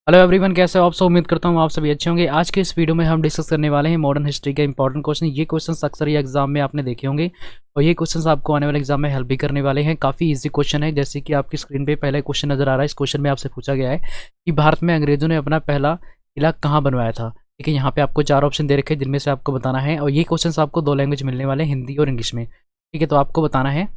Hello everyone, कैसे हो आप सब। उम्मीद करता हूँ आप सभी अच्छे होंगे। आज के इस वीडियो में हम डिस्कस करने वाले हैं मॉडर्न हिस्ट्री के इंपॉर्टेंट क्वेश्चन। ये क्वेश्चन अक्सर ही एग्जाम में आपने देखे होंगे और ये क्वेश्चंस आपको आने वाले एग्जाम में हेल्प भी करने वाले हैं। काफ़ी इजी क्वेश्चन है, जैसे कि आपकी स्क्रीन पे पहला क्वेश्चन नजर आ रहा है। इस क्वेश्चन में आपसे पूछा गया है कि भारत में अंग्रेजों ने अपना पहला किला कहाँ बनवाया था। ठीक है, यहाँ पे आपको 4 ऑप्शन दे रखे हैं जिनमें से आपको बताना है, और ये क्वेश्चन आपको 2 लैंग्वेज मिलने वाले हैं, हिंदी और इंग्लिश में। ठीक है, तो आपको बताना है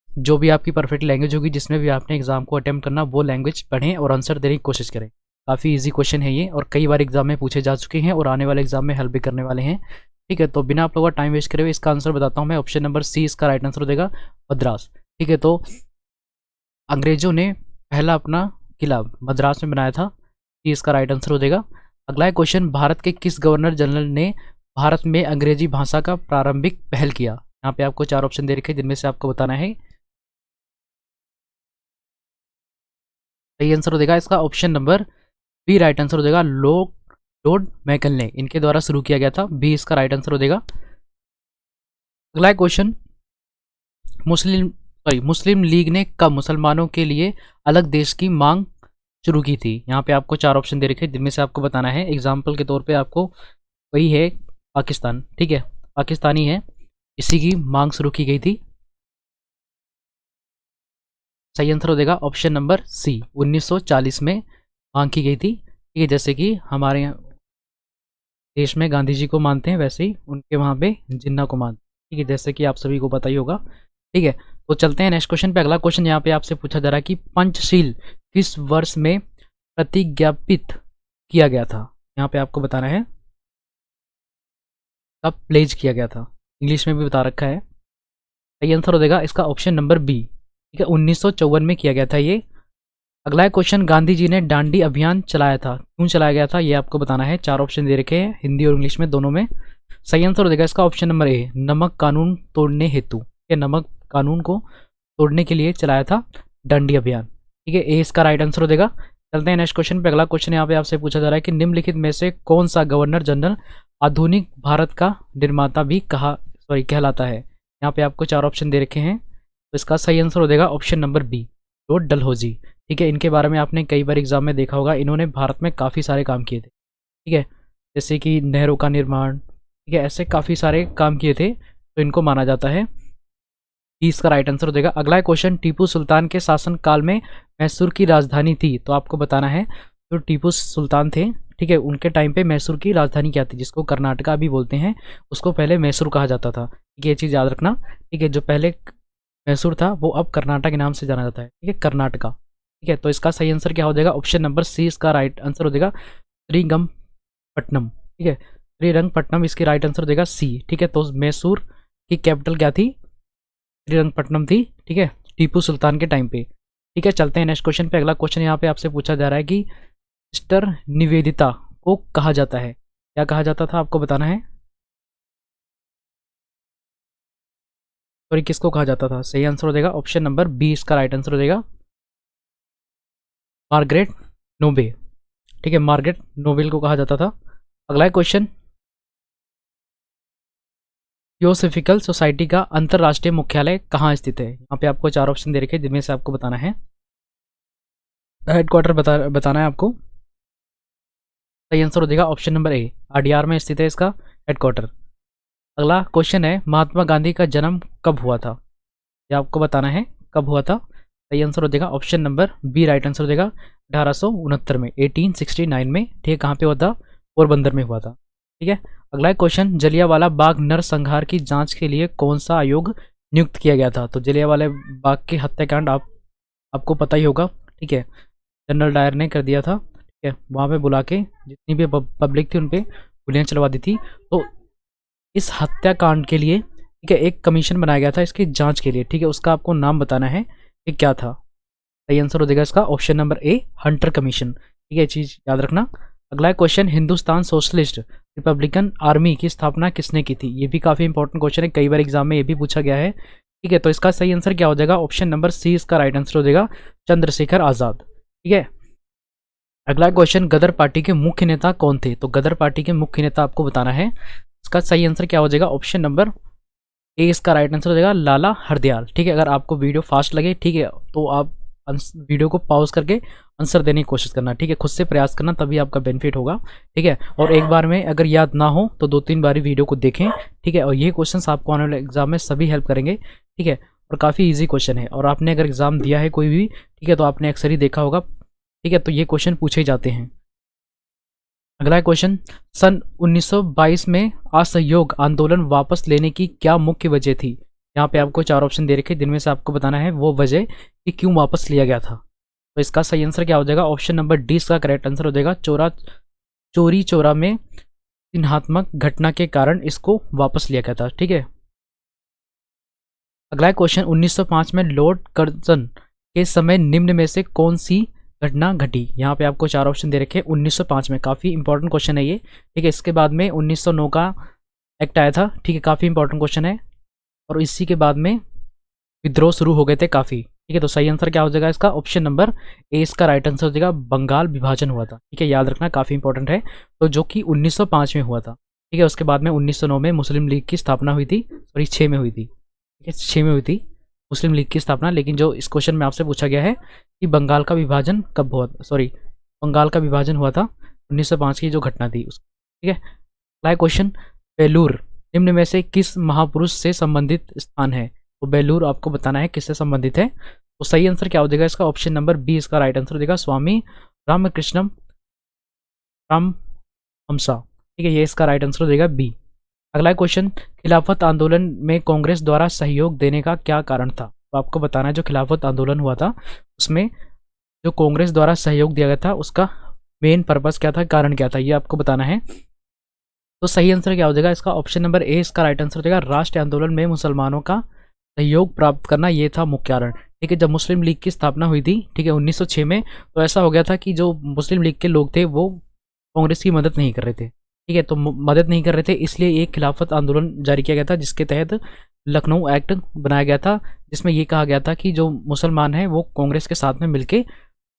जो भी आपकी परफेक्ट लैंग्वेज होगी, जिसमें भी आपने एग्जाम को अटेम्प्ट करना, वो लैंग्वेज पढ़ें और आंसर देने की कोशिश करें। काफ़ी इजी क्वेश्चन है ये, और कई बार एग्जाम में पूछे जा चुके हैं और आने वाले एग्जाम में हेल्प भी करने वाले हैं। ठीक है, तो बिना आप लोगों का टाइम वेस्ट करे हुए इसका आंसर बताता हूँ मैं। ऑप्शन नंबर सी इसका राइट आंसर हो जाएगा, मद्रास। ठीक है, तो अंग्रेजों ने पहला अपना किला मद्रास में बनाया था, ये इसका राइट आंसर हो जाएगा। अगला क्वेश्चन, भारत के किस गवर्नर जनरल ने भारत में अंग्रेजी भाषा का प्रारंभिक पहल किया। यहाँ पे आपको 4 ऑप्शन दे रखे हैं जिनमें से आपको बताना है। सही आंसर हो जाएगा इसका option number B, right answer हो जाएगा। लॉर्ड मैकल ने इनके द्वारा शुरू किया गया था, बी इसका राइट आंसर हो जाएगा। अगला क्वेश्चन, मुस्लिम लीग ने कब मुसलमानों के लिए अलग देश की मांग शुरू की थी। यहाँ पे आपको 4 ऑप्शन दे रखे हैं जिनमें से आपको बताना है। एग्जाम्पल के तौर पे आपको वही है पाकिस्तान, ठीक है, पाकिस्तानी है, इसी की मांग शुरू की गई थी। सही आंसर हो जाएगा ऑप्शन नंबर सी, 1940 में मांग की गई थी। ठीक है, जैसे कि हमारे देश में गांधी जी को मानते हैं, वैसे ही उनके वहाँ पे जिन्ना को मानते हैं। ठीक है, जैसे कि आप सभी को पता ही होगा। ठीक है, तो चलते हैं नेक्स्ट क्वेश्चन पे। अगला क्वेश्चन यहाँ पे आपसे पूछा जा रहा है कि पंचशील किस वर्ष में प्रतिज्ञापित किया गया था। यहाँ पे आपको बताना है कब प्लेज किया गया था, इंग्लिश में भी बता रखा है। सही आंसर हो जाएगा इसका ऑप्शन नंबर बी। ठीक है, 1954 में किया गया था ये। अगला क्वेश्चन, गांधी जी ने दांडी अभियान चलाया था, क्यों चलाया गया था, ये आपको बताना है। 4 ऑप्शन दे रखे हैं हिंदी और इंग्लिश में, दोनों में। सही आंसर हो जाएगा इसका ऑप्शन नंबर ए, नमक कानून तोड़ने हेतु। ठीक है, नमक कानून को तोड़ने के लिए चलाया था दांडी अभियान। ठीक है, ए इसका राइट आंसर हो जाएगा। चलते हैं नेक्स्ट क्वेश्चन पे। अगला क्वेश्चन यहाँ पे आपसे पूछा जा रहा है कि निम्नलिखित में से कौन सा गवर्नर जनरल आधुनिक भारत का निर्माता भी कहलाता है। यहाँ पे आपको 4 ऑप्शन दे रखे हैं, तो इसका सही आंसर हो जाएगा option number B, lord Dalhousie. ठीक है, इनके बारे में आपने कई बार एग्जाम में देखा होगा, इन्होंने भारत में काफ़ी सारे काम किए थे। ठीक है, जैसे कि नहरों का निर्माण, ठीक है, ऐसे काफ़ी सारे काम किए थे, तो इनको माना जाता है। इसका राइट आंसर हो जाएगा। अगला क्वेश्चन, टीपू सुल्तान के शासन काल में मैसूर की राजधानी थी, तो आपको बताना है जो टीपू सुल्तान थे, ठीक है, उनके टाइम पे मैसूर की राजधानी क्या थी, जिसको कर्नाटका भी बोलते हैं, उसको पहले मैसूर कहा जाता था। ठीक है, ये चीज़ याद रखना। ठीक है, जो पहले मैसूर था वो अब कर्नाटक के नाम से जाना जाता है। ठीक है, कर्नाटका। ठीक है, तो इसका सही आंसर क्या हो जाएगा, ऑप्शन नंबर सी इसका राइट आंसर हो जाएगा, श्रीरंगपट्टनम। ठीक है, श्रीरंगपट्टनम इसकी राइट आंसर हो जाएगा सी। ठीक है, तो मैसूर की कैपिटल क्या थी, श्रीरंगपट्टनम थी। ठीक है, टीपू सुल्तान के टाइम पे। ठीक है, चलते हैं नेक्स्ट क्वेश्चन पे। अगला क्वेश्चन यहाँ पे आपसे पूछा जा रहा है कि सिस्टर निवेदिता को कहा जाता है, क्या कहा जाता था, आपको बताना है। सॉरी, किसको कहा जाता था। सही आंसर हो जाएगा ऑप्शन नंबर बी इसका राइट आंसर हो जाएगा, मार्गरेट नोबे। ठीक है, मार्गरेट नोबेल को कहा जाता था। अगला क्वेश्चन, थियोसॉफिकल सोसाइटी का अंतरराष्ट्रीय मुख्यालय कहाँ स्थित है। यहाँ पे आपको 4 ऑप्शन दे रखे हैं जिनमें से आपको बताना है, हेडक्वार्टर बताना है आपको। सही आंसर हो जाएगा ऑप्शन नंबर ए, आरडीआर में स्थित है इसका हेडक्वार्टर। अगला क्वेश्चन है, महात्मा गांधी का जन्म कब हुआ था, ये आपको बताना है कब हुआ था। सही आंसर हो जाएगा option number B, right answer हो जाएगा 1869 में, 1869 में। ठीक है, कहाँ पे हुआ था, पोरबंदर में हुआ था। ठीक है, अगला क्वेश्चन, जलियांवाला बाग नरसंहार की जांच के लिए कौन सा आयोग नियुक्त किया गया था। तो जलियांवाला बाग के हत्याकांड आपको पता ही होगा। ठीक है, जनरल डायर ने कर दिया था। ठीक है, वहाँ पे बुला के जितनी भी पब्लिक थी उन पर गोलियाँ चलवा दी थी। तो इस हत्याकांड के लिए, ठीक है, एक कमीशन बनाया गया था इसकी जांच के लिए। ठीक है, उसका आपको नाम बताना है कि क्या था। सही आंसर हो जाएगा इसका option number A, Hunter commission. ठीक है, ये चीज़ याद रखना। अगला question, Hindustan socialist Republican army की स्थापना किसने की थी। ये भी काफ़ी इंपॉर्टेंट क्वेश्चन है, कई बार एग्जाम में ये भी पूछा गया है। ठीक है, तो इसका सही आंसर क्या हो जाएगा, ऑप्शन नंबर सी इसका राइट आंसर हो जाएगा, चंद्रशेखर आज़ाद। ठीक है, अगला क्वेश्चन, गदर पार्टी के मुख्य नेता कौन थे। तो गदर पार्टी के मुख्य नेता आपको बताना है, इसका सही आंसर क्या हो जाएगा, ऑप्शन नंबर ए इसका राइट आंसर हो जाएगा, लाला हरदयाल। ठीक है, अगर आपको वीडियो फास्ट लगे, ठीक है, तो आप वीडियो को पॉज करके आंसर देने की कोशिश करना, ठीक है, खुद से प्रयास करना, तभी आपका बेनिफिट होगा, ठीक है। और एक बार में अगर याद ना हो तो 2-3 बारी वीडियो को देखें, ठीक है। और ये क्वेश्चन आपको आने वाले एग्जाम में सभी हेल्प करेंगे, ठीक है। और काफ़ी ईजी क्वेश्चन है, और आपने अगर एग्जाम दिया है कोई भी, ठीक है, तो आपने अक्सर ही देखा होगा, ठीक है, तो ये क्वेश्चन पूछे जाते हैं। अगला क्वेश्चन, सन 1922 में असहयोग आंदोलन वापस लेने की क्या मुख्य वजह थी? यहाँ पे आपको 4 ऑप्शन दे रखे, जिनमें से आपको बताना है वो वजह कि क्यों वापस लिया गया था। तो इसका सही आंसर क्या हो जाएगा? ऑप्शन नंबर डी इसका करेक्ट आंसर हो जाएगा। चोरी चोरा में चिन्हात्मक घटना के कारण इसको वापस लिया गया था, ठीक है। अगला क्वेश्चन, 1905 में लॉर्ड कर्जन के समय निम्न में से कौन सी घटना घटी? यहाँ पे आपको 4 ऑप्शन दे रखे हैं। 1905 में, काफ़ी इंपॉर्टेंट क्वेश्चन है ये, ठीक है। इसके बाद में 1909 का एक्ट आया था, ठीक है, काफ़ी इंपॉर्टेंट क्वेश्चन है। और इसी के बाद में विद्रोह शुरू हो गए थे काफ़ी, ठीक है। तो सही आंसर क्या हो जाएगा इसका? ऑप्शन नंबर ए इसका राइट आंसर हो जाएगा। बंगाल विभाजन हुआ था, ठीक है, याद रखना, काफ़ी इंपॉर्टेंट है। तो जो कि 1905 में हुआ था, ठीक है। उसके बाद में 1909 में मुस्लिम लीग की स्थापना हुई थी, सॉरी 6 में हुई थी, ठीक है, 6 में हुई थी मुस्लिम लीग की स्थापना। लेकिन जो इस क्वेश्चन में आपसे पूछा गया है कि बंगाल का विभाजन कब हुआ, सॉरी बंगाल का विभाजन हुआ था 1905 की जो घटना थी उस, ठीक है। अगला क्वेश्चन, बेलूर निम्न में से किस महापुरुष से संबंधित स्थान है? तो बेलूर आपको बताना है किससे संबंधित है। तो सही आंसर क्या हो जाएगा इसका? ऑप्शन नंबर बी इसका राइट आंसर हो जाएगा। स्वामी रामकृष्णम परमहंसा, ठीक है, ये इसका राइट आंसर हो जाएगा बी। अगला क्वेश्चन, खिलाफत आंदोलन में कांग्रेस द्वारा सहयोग देने का क्या कारण था? तो आपको बताना है जो खिलाफत आंदोलन हुआ था उसमें जो कांग्रेस द्वारा सहयोग दिया गया था उसका मेन पर्पस क्या था, कारण क्या था, ये आपको बताना है। तो सही आंसर क्या हो जाएगा इसका? ऑप्शन नंबर ए इसका राइट आंसर हो जाएगा। राष्ट्रीय आंदोलन में मुसलमानों का सहयोग प्राप्त करना, ये था मुख्य कारण, ठीक है। जब मुस्लिम लीग की स्थापना हुई थी, ठीक है, 1906 में, तो ऐसा हो गया था कि जो मुस्लिम लीग के लोग थे वो कांग्रेस की मदद नहीं कर रहे थे, ठीक है। तो मदद नहीं कर रहे थे, इसलिए एक खिलाफत आंदोलन जारी किया गया था, जिसके तहत लखनऊ एक्ट बनाया गया था, जिसमें ये कहा गया था कि जो मुसलमान हैं वो कांग्रेस के साथ में मिलके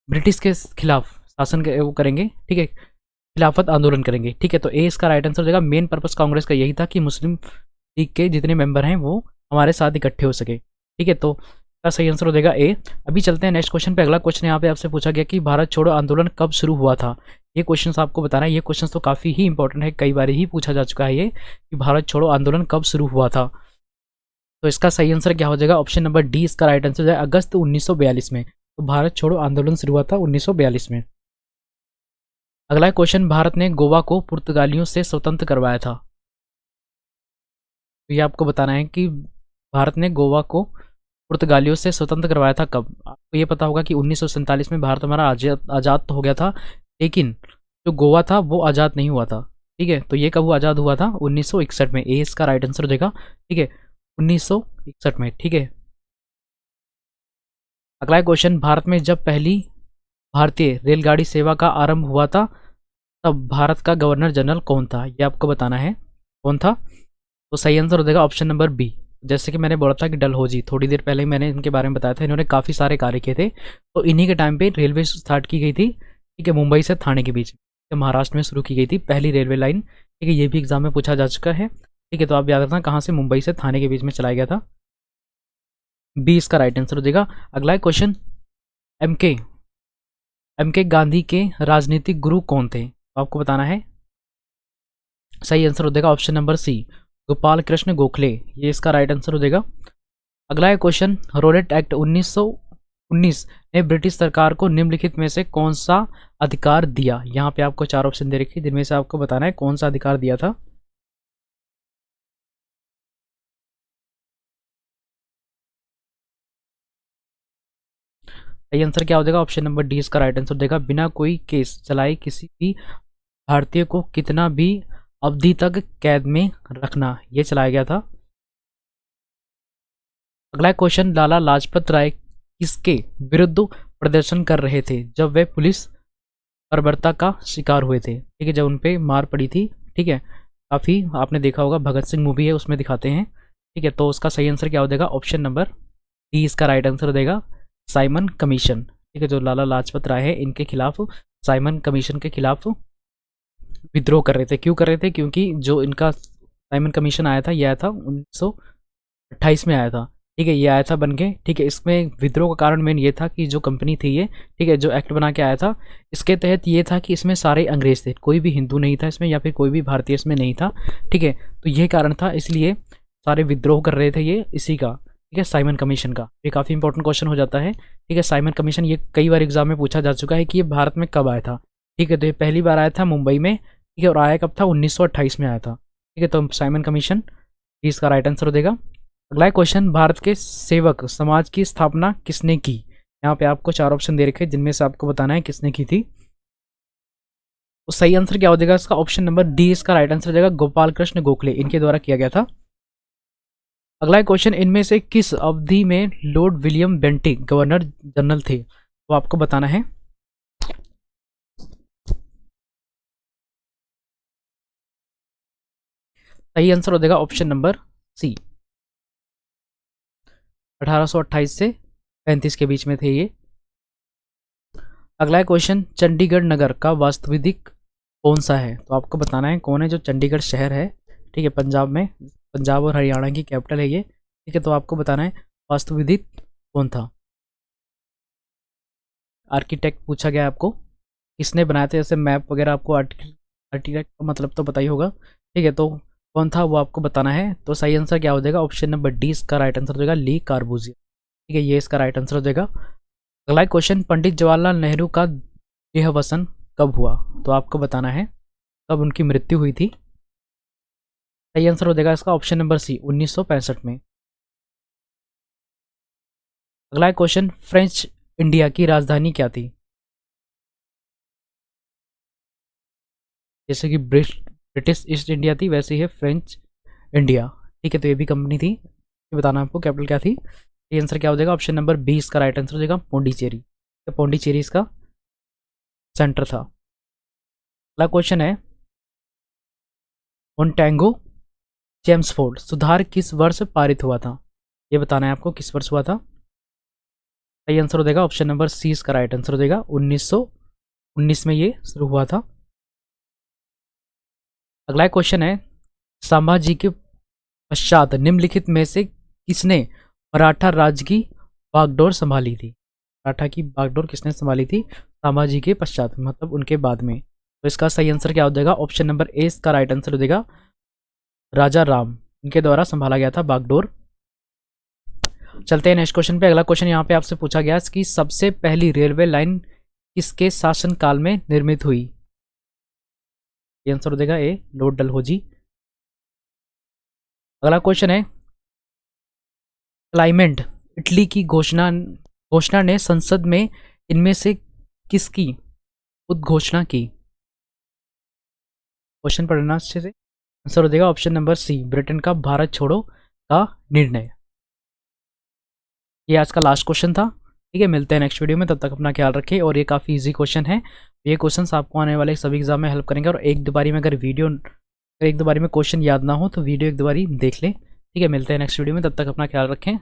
ब्रिटिश के खिलाफ शासन वो करेंगे, ठीक है, खिलाफत आंदोलन करेंगे, ठीक है। तो ए इसका राइट आंसर हो जाएगा। मेन पर्पस कांग्रेस का यही था कि मुस्लिम लीग के जितने मेंबर हैं वो हमारे साथ इकट्ठे हो सके, ठीक है। तो इसका सही आंसर हो जाएगा ए। अभी चलते हैं नेक्स्ट क्वेश्चन पे। अगला क्वेश्चन यहाँ पे आपसे पूछा गया कि भारत छोड़ो आंदोलन कब शुरू हुआ था? ये क्वेश्चन आपको बताना है। ये क्वेश्चन तो काफ़ी ही इंपॉर्टेंट है, कई बार ही पूछा जा चुका है ये कि भारत छोड़ो आंदोलन कब शुरू हुआ था। तो इसका सही आंसर क्या हो जाएगा? ऑप्शन नंबर डी इसका राइट आंसर हो जाएगा। अगस्त 1942 में। तो भारत छोड़ो आंदोलन शुरू हुआ था 1942 में। अगला क्वेश्चन, भारत ने गोवा को पुर्तगालियों से स्वतंत्र करवाया था। तो ये आपको बताना है कि भारत ने गोवा को पुर्तगालियों से स्वतंत्र करवाया था कब? आपको ये पता होगा कि 1947 में भारत हमारा आज़ाद तो हो गया था, लेकिन जो गोवा था वो आज़ाद नहीं हुआ था, ठीक है। तो ये कब आज़ाद हुआ था? 1961 में। ए इसका राइट आंसर हो जाएगा, ठीक है, 1961 में, ठीक है। अगला क्वेश्चन, भारत में जब पहली भारतीय रेलगाड़ी सेवा का आरंभ हुआ था तब भारत का गवर्नर जनरल कौन था? ये आपको बताना है कौन था। तो सही आंसर हो जाएगा ऑप्शन नंबर बी। जैसे कि मैंने बोला था कि डलहौजी, थोड़ी देर पहले मैंने इनके बारे में बताया था, इन्होंने काफ़ी सारे कार्य किए थे। तो इन्हीं के टाइम पे रेलवे स्टार्ट की गई थी, ठीक है, मुंबई से थाने के बीच में, महाराष्ट्र में शुरू की गई थी पहली रेलवे लाइन, ठीक है। ये भी एग्जाम में पूछा जा चुका है, ठीक है। तो आप याद रखना कहाँ से, मुंबई से थाने के बीच में चलाया गया था। बी इसका राइट आंसर हो जाएगा। अगला क्वेश्चन, एम के गांधी के राजनीतिक गुरु कौन थे? आपको बताना है। सही आंसर हो जाएगा option number C, Gopal Krishna Gokhale, ये इसका राइट आंसर हो जाएगा। अगला क्वेश्चन, रोलेट एक्ट 1919 ने ब्रिटिश सरकार को निम्नलिखित में से कौन सा अधिकार दिया? यहाँ पे आपको 4 ऑप्शन दे रखी, जिनमें से आपको बताना है कौन सा अधिकार दिया था। सही आंसर क्या हो जाएगा? ऑप्शन नंबर डी इसका राइट आंसर देगा। बिना कोई केस चलाए किसी भी भारतीय को कितना भी अवधि तक कैद में रखना, ये चलाया गया था। अगला क्वेश्चन, लाला लाजपत राय किसके विरुद्ध प्रदर्शन कर रहे थे जब वे पुलिस बर्बरता का शिकार हुए थे? ठीक है, जब उन पे मार पड़ी थी, ठीक है, काफ़ी आपने देखा होगा, भगत सिंह मूवी है उसमें दिखाते हैं, ठीक है। तो उसका सही आंसर क्या हो जाएगा? ऑप्शन नंबर डी इसका राइट आंसर देगा, साइमन कमीशन, ठीक है। जो लाला लाजपत राय है इनके खिलाफ साइमन कमीशन के खिलाफ विद्रोह कर रहे थे। क्यों कर रहे थे? क्योंकि जो इनका साइमन कमीशन आया था, यह आया था 1928 में आया था, ठीक है, ये आया था बन के। ठीक है, इसमें विद्रोह का कारण मेन ये था कि जो कंपनी थी ये, ठीक है, जो एक्ट बना के आया था, इसके तहत ये था कि इसमें सारे अंग्रेज थे, कोई भी हिंदू नहीं था इसमें, या फिर कोई भी भारतीय इसमें नहीं था। ठीक है, तो ये कारण था, इसलिए सारे विद्रोह कर रहे थे ये इसी का। ठीक है, साइमन कमीशन का, ये काफ़ी इंपॉर्टेंट क्वेश्चन हो जाता है। ठीक है, साइमन कमीशन ये कई बार एग्जाम में पूछा जा चुका है कि ये भारत में कब आया था। ठीक है, तो ये पहली बार आया था मुंबई में। ठीक है, और आया कब था, 1928 में आया था। ठीक है, तो साइमन कमीशन इसका राइट आंसर हो देगा। अगला क्वेश्चन, भारत के सेवक समाज की स्थापना किसने की। यहाँ पे आपको 4 ऑप्शन दे रखे हैं, जिनमें से आपको बताना है किसने की थी। तो सही आंसर क्या हो जाएगा इसका, ऑप्शन नंबर डी इसका राइट आंसर हो जाएगा, गोपाल कृष्ण गोखले, इनके द्वारा किया गया था। अगला क्वेश्चन, इनमें से किस अवधि में Lord William Bentinck governor general थे, तो आपको बताना है। सही आंसर हो जाएगा ऑप्शन नंबर सी, 1828 से 35 के बीच में थे ये। अगला क्वेश्चन, चंडीगढ़ नगर का वास्तविक कौन सा है, तो आपको बताना है कौन है जो चंडीगढ़ शहर है। ठीक है, पंजाब में, पंजाब और हरियाणा की कैपिटल है ये। ठीक है, तो आपको बताना है वास्तुविदित कौन था। आर्किटेक्ट पूछा गया है आपको, किसने बनाया था, जैसे मैप वगैरह आपको आर्किटेक्ट का मतलब तो पता ही होगा। ठीक है, तो कौन था वो आपको बताना है। तो सही आंसर क्या हो जाएगा, ऑप्शन नंबर डी इसका राइट आंसर हो जाएगा, ली कार्बूजियर। ठीक है, ये इसका राइट आंसर हो जाएगा। अगला क्वेश्चन, पंडित जवाहरलाल नेहरू का देहावसान कब हुआ, तो आपको बताना है कब उनकी मृत्यु हुई थी। सही आंसर हो जाएगा इसका ऑप्शन नंबर सी, 1965 में। अगला क्वेश्चन, फ्रेंच इंडिया की राजधानी क्या थी, जैसे कि ब्रिटिश ईस्ट इंडिया थी, वैसे ही है फ्रेंच इंडिया। ठीक है, तो ये भी कंपनी थी, ये बताना आपको कैपिटल क्या थी। ये आंसर क्या हो जाएगा, ऑप्शन नंबर बी इसका राइट आंसर हो जाएगा, पौंडीचेरी। तो पौंडीचेरी इसका सेंटर था। अगला क्वेश्चन है, ओंटेंगो चेम्सफोर्ड सुधार किस वर्ष पारित हुआ था, ये बताना है आपको किस वर्ष हुआ था। सही आंसर हो जाएगा ऑप्शन नंबर सी इसका राइट आंसर हो जाएगा, 1919 में ये शुरू हुआ था। अगला क्वेश्चन है, संभाजी के पश्चात निम्नलिखित में से किसने मराठा राज्य की बागडोर संभाली थी। मराठा की बागडोर किसने संभाली थी संभाजी के पश्चात, मतलब उनके बाद में। तो इसका सही आंसर क्या हो जाएगा, ऑप्शन नंबर ए इसका राइट आंसर हो जाएगा, राजा राम, इनके द्वारा संभाला गया था बागडोर। चलते हैं नेक्स्ट क्वेश्चन पे। अगला क्वेश्चन यहाँ पे आपसे पूछा गया कि सबसे पहली रेलवे लाइन किसके शासनकाल में निर्मित हुई। ये आंसर हो जाएगा ए, लॉर्ड डलहौजी। अगला क्वेश्चन है, क्लाइमेट इटली की घोषणा ने संसद में इनमें से किसकी उद्घोषणा की। क्वेश्चन पढ़ना अच्छे से। आंसर हो जाएगा ऑप्शन नंबर सी, ब्रिटेन का भारत छोड़ो का निर्णय। ये आज का लास्ट क्वेश्चन था। ठीक है, मिलते हैं नेक्स्ट वीडियो में, तब तक अपना ख्याल रखें। और ये काफ़ी इजी क्वेश्चन है, ये क्वेश्चन आपको आने वाले सभी एग्जाम में हेल्प करेंगे। और एक दो बारी में अगर एक दो बारी में क्वेश्चन याद ना हो तो वीडियो एक दो बारी देख लें। ठीक है, मिलते हैं नेक्स्ट वीडियो में, तब तक अपना ख्याल रखें।